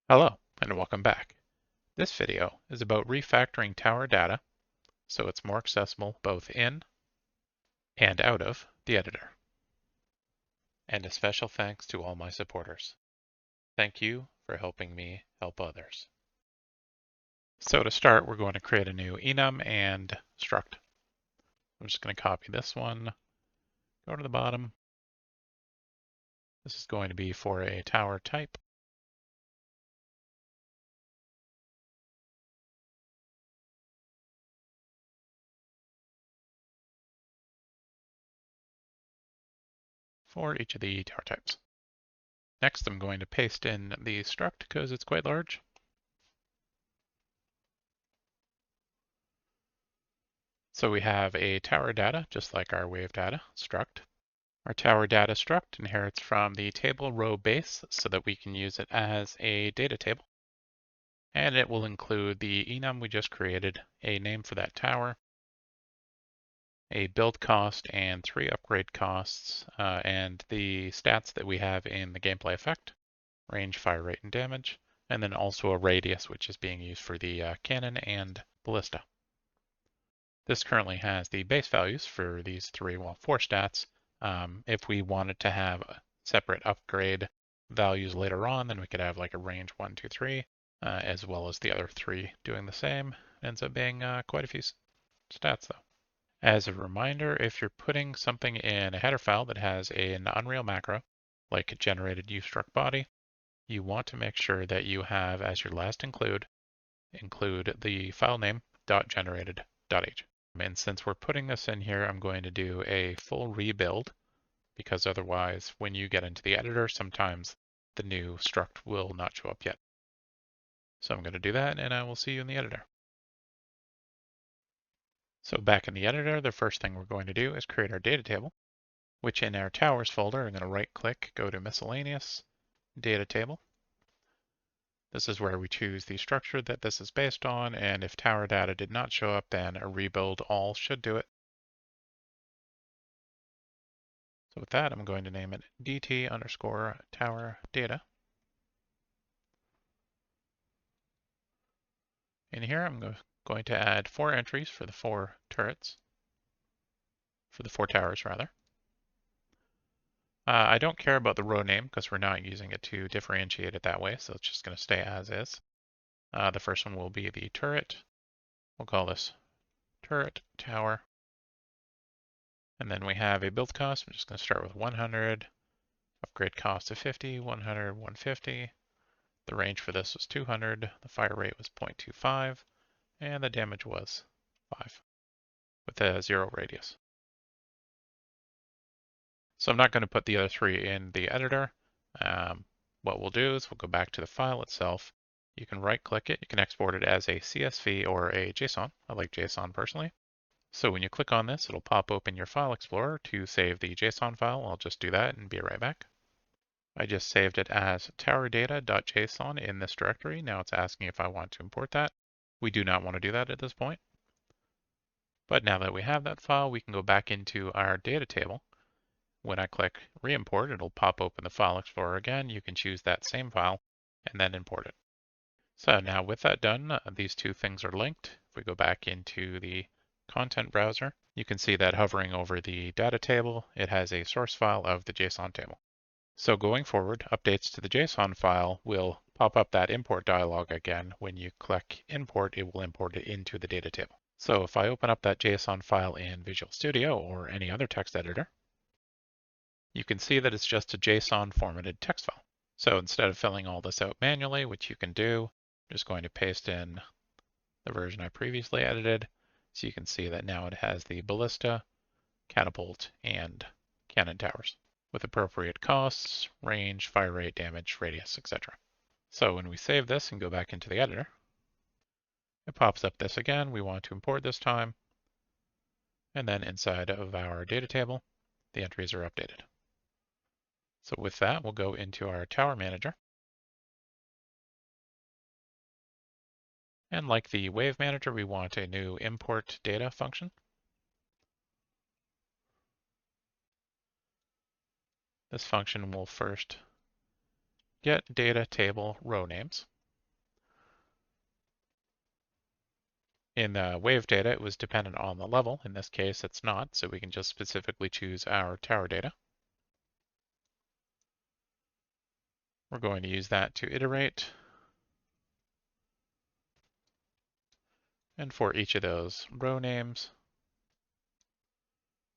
Hello, and welcome back. This video is about refactoring tower data so it's more accessible both in and out of the editor. And a special thanks to all my supporters. Thank you for helping me help others. So to start, we're going to create a new enum and struct. I'm just going to copy this one, go to the bottom. This is going to be for a tower type. For each of the tower types. Next, I'm going to paste in the struct because it's quite large. So we have a tower data, just like our wave data struct. Our Tower Data Struct inherits from the table row base so that we can use it as a data table. And it will include the enum we just created, a name for that tower, a build cost and 3 upgrade costs, and the stats that we have in the gameplay effect, range, fire rate, and damage, and then also a radius, which is being used for the cannon and ballista. This currently has the base values for these 4 stats. If we wanted to have separate upgrade values later on, then we could have like a range 1, 2, 3, as well as the other 3 doing the same. It ends up being quite a few stats though. As a reminder, if you're putting something in a header file that has an Unreal macro, like generated uStruct body, you want to make sure that you have as your last include the file name .generated.h. And since we're putting this in here, I'm going to do a full rebuild because otherwise when you get into the editor, sometimes the new struct will not show up yet. So I'm going to do that and I will see you in the editor. So back in the editor, the first thing we're going to do is create our data table, which in our towers folder, I'm going to right click, go to miscellaneous, data table. This is where we choose the structure that this is based on, and if tower data did not show up, then a rebuild all should do it. So with that, I'm going to name it dt underscore tower data. In here, I'm going to add 4 entries for the 4 turrets, for the 4 towers rather. I don't care about the row name because we're not using it to differentiate it that way, so it's just going to stay as is. The first one will be the turret. We'll call this turret tower. And then we have a build cost. I'm just going to start with 100. Upgrade cost of 50, 100, 150. The range for this was 200. The fire rate was 0.25. And the damage was 5 with a 0 radius. So I'm not going to put the other 3 in the editor. What we'll do is we'll go back to the file itself. You can right click it. You can export it as a CSV or a JSON. I like JSON personally. So when you click on this, it'll pop open your file explorer to save the JSON file. I'll just do that and be right back. I just saved it as towerdata.json in this directory. Now it's asking if I want to import that. We do not want to do that at this point. But now that we have that file, we can go back into our data table. When I click re-import, it'll pop open the file explorer again. You can choose that same file and then import it. So now with that done, these 2 things are linked. If we go back into the content browser, you can see that hovering over the data table, it has a source file of the JSON table. So going forward, updates to the JSON file will pop up that import dialog again. When you click import, it will import it into the data table. So if I open up that JSON file in Visual Studio or any other text editor, you can see that it's just a JSON formatted text file. So instead of filling all this out manually, which you can do, I'm just going to paste in the version I previously edited. So you can see that now it has the ballista, catapult, and cannon towers with appropriate costs, range, fire rate, damage, radius, etc. So when we save this and go back into the editor, it pops up this again. We want to import this time. And then inside of our data table, the entries are updated. So with that, we'll go into our Tower Manager. And like the Wave Manager, we want a new import data function. This function will first get data table row names. In wave data, it was dependent on the level. In this case, it's not, so we can just specifically choose our tower data. We're going to use that to iterate. And for each of those row names,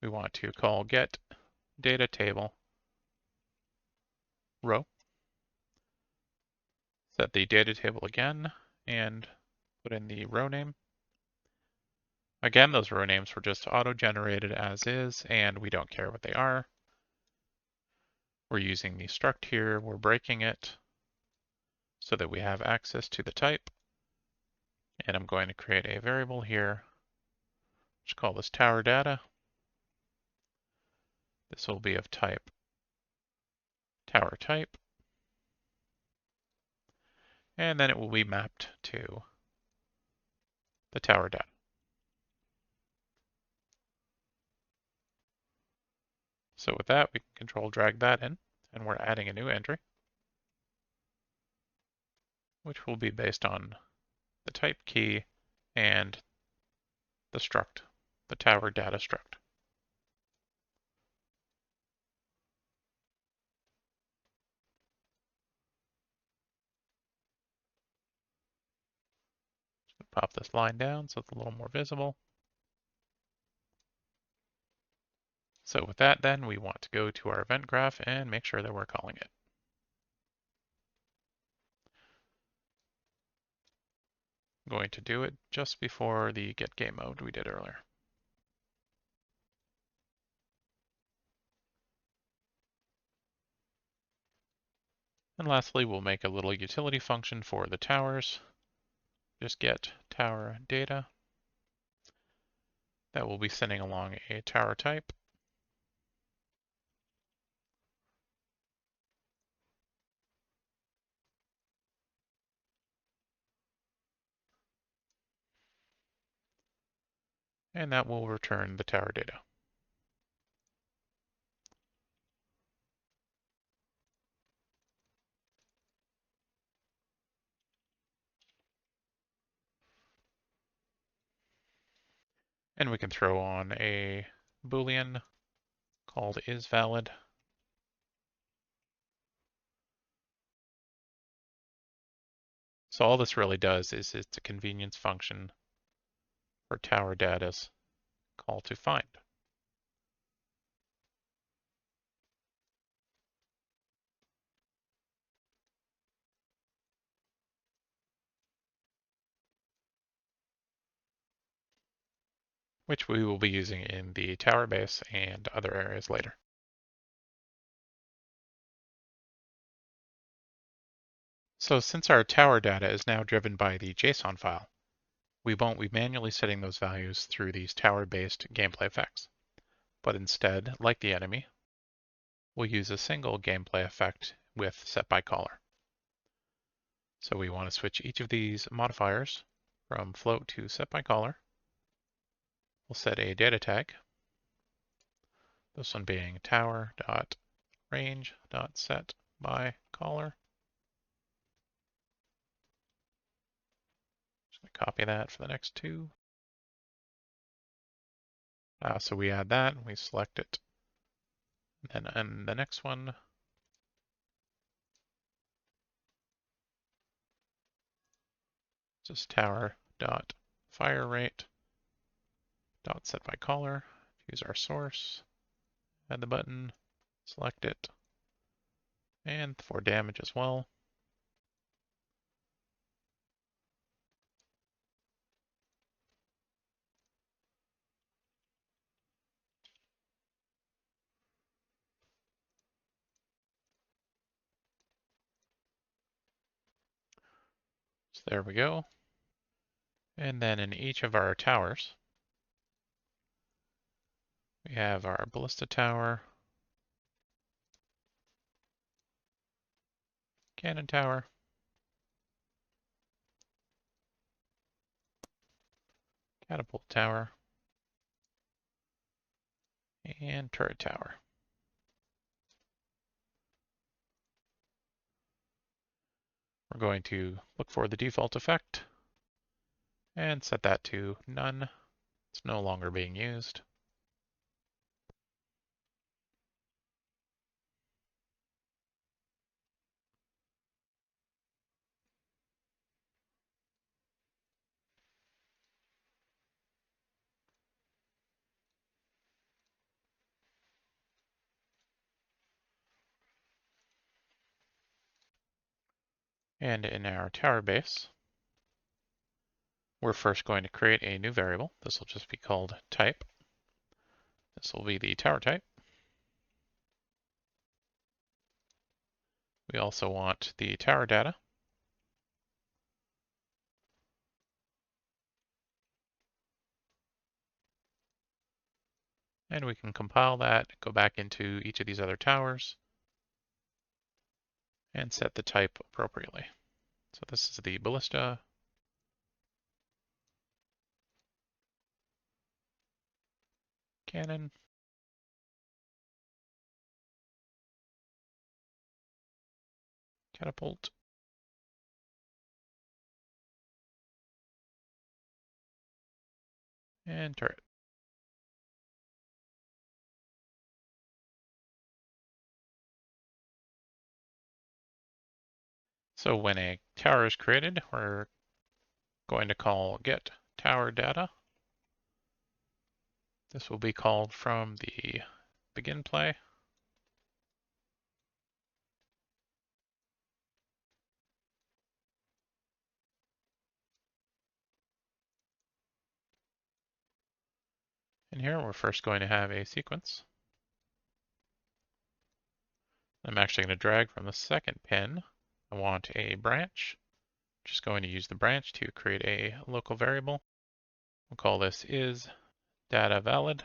we want to call get data table row. Set the data table again and put in the row name. Again, those row names were just auto-generated as is, and we don't care what they are. We're using the struct here, we're breaking it so that we have access to the type. And I'm going to create a variable here. Let's call this tower data. This will be of type tower type. And then it will be mapped to the tower data. So with that, we can control drag that in, and we're adding a new entry, which will be based on the type key and the struct, the Tower Data Struct. Pop this line down so it's a little more visible. So with that, then we want to go to our event graph and make sure that we're calling it. I'm going to do it just before the get game mode we did earlier. And lastly, we'll make a little utility function for the towers. Just get tower data. That will be sending along a tower type. And that will return the tower data. And we can throw on a Boolean called isValid. So all this really does is it's a convenience function for tower data's call to find. Which we will be using in the tower base and other areas later. So since our tower data is now driven by the JSON file, we won't be manually setting those values through these tower-based gameplay effects, but instead, like the enemy, we'll use a single gameplay effect with setByCaller. So we want to switch each of these modifiers from float to setByCaller. We'll set a data tag, this one being tower.range.setByCaller. Just going to copy that for the next two. So we add that, we select it. And then in the next one, just tower.fireRate.setByCaller. Use our source, add the button, select it, and for damage as well. So there we go. And then in each of our towers, we have our ballista tower, cannon tower, catapult tower, and turret tower. We're going to look for the default effect and set that to none. It's no longer being used. And in our tower base, we're first going to create a new variable. This will just be called type. This will be the tower type. We also want the tower data. And we can compile that, go back into each of these other towers, and set the type appropriately. So this is the ballista. Cannon. Catapult. And turret. So when a tower is created, we're going to call get tower data. This will be called from the begin play. And here we're first going to have a sequence. I'm actually going to drag from the second pin. I want a branch. Just going to use the branch to create a local variable. We'll call this is data valid.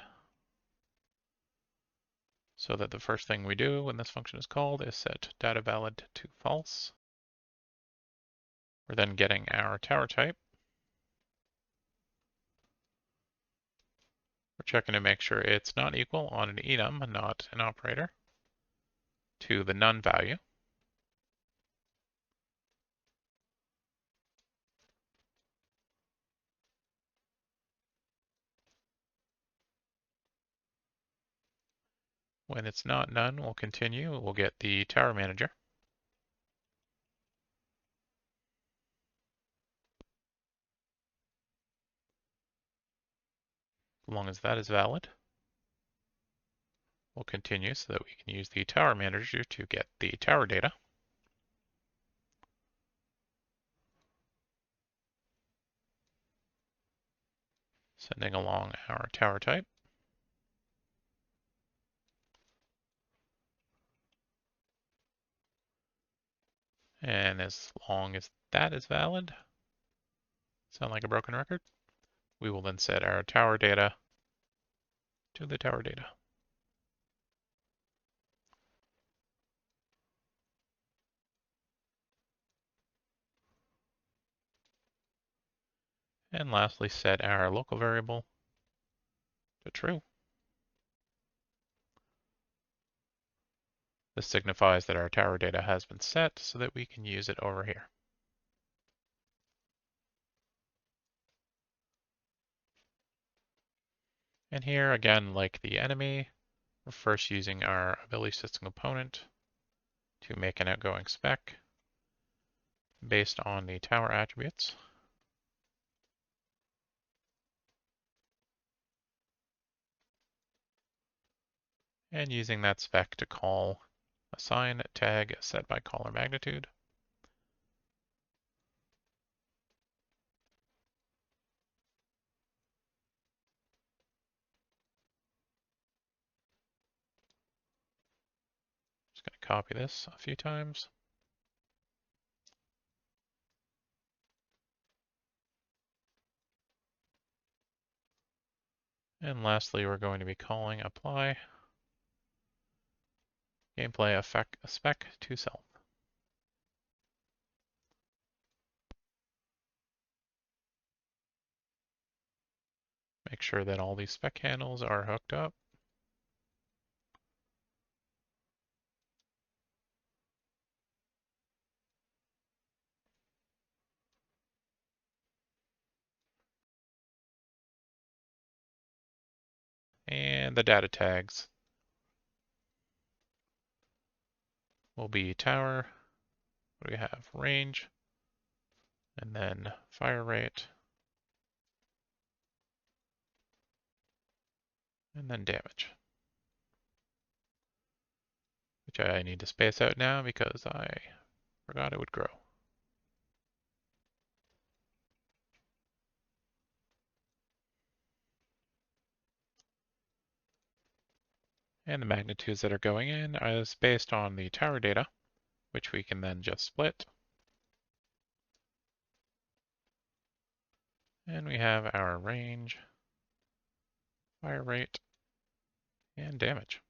So that the first thing we do when this function is called is set data valid to false. We're then getting our tower type. We're checking to make sure it's not equal on an enum, not an operator, to the none value. When it's not none, we'll continue. We'll get the tower manager. As long as that is valid, we'll continue so that we can use the tower manager to get the tower data. Sending along our tower type. And as long as that is valid, sound like a broken record, we will then set our tower data to the tower data. And lastly, set our local variable to true. This signifies that our tower data has been set so that we can use it over here. And here again, like the enemy, we're first using our ability system component to make an outgoing spec based on the tower attributes. And using that spec to call assign tag set by color magnitude. Just going to copy this a few times. And lastly, we're going to be calling apply gameplay effect spec to self. Make sure that all these spec handles are hooked up. And the data tags will be tower. What do we have? Range, and then fire rate, and then damage. Which I need to space out now because I forgot it would grow. And the magnitudes that are going in is based on the tower data, which we can then just split. And we have our range, fire rate, and damage.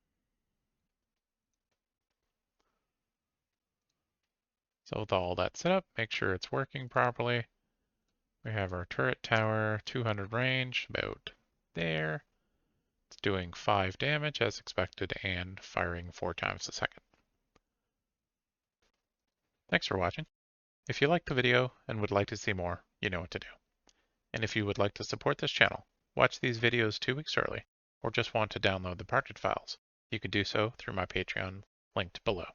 So with all that set up, make sure it's working properly. We have our turret tower, 200 range, about there. It's doing 5 damage as expected and firing 4 times a second. Thanks for watching. If you liked the video and would like to see more, you know what to do. And if you would like to support this channel, watch these videos 2 weeks early, or just want to download the project files, you can do so through my Patreon linked below.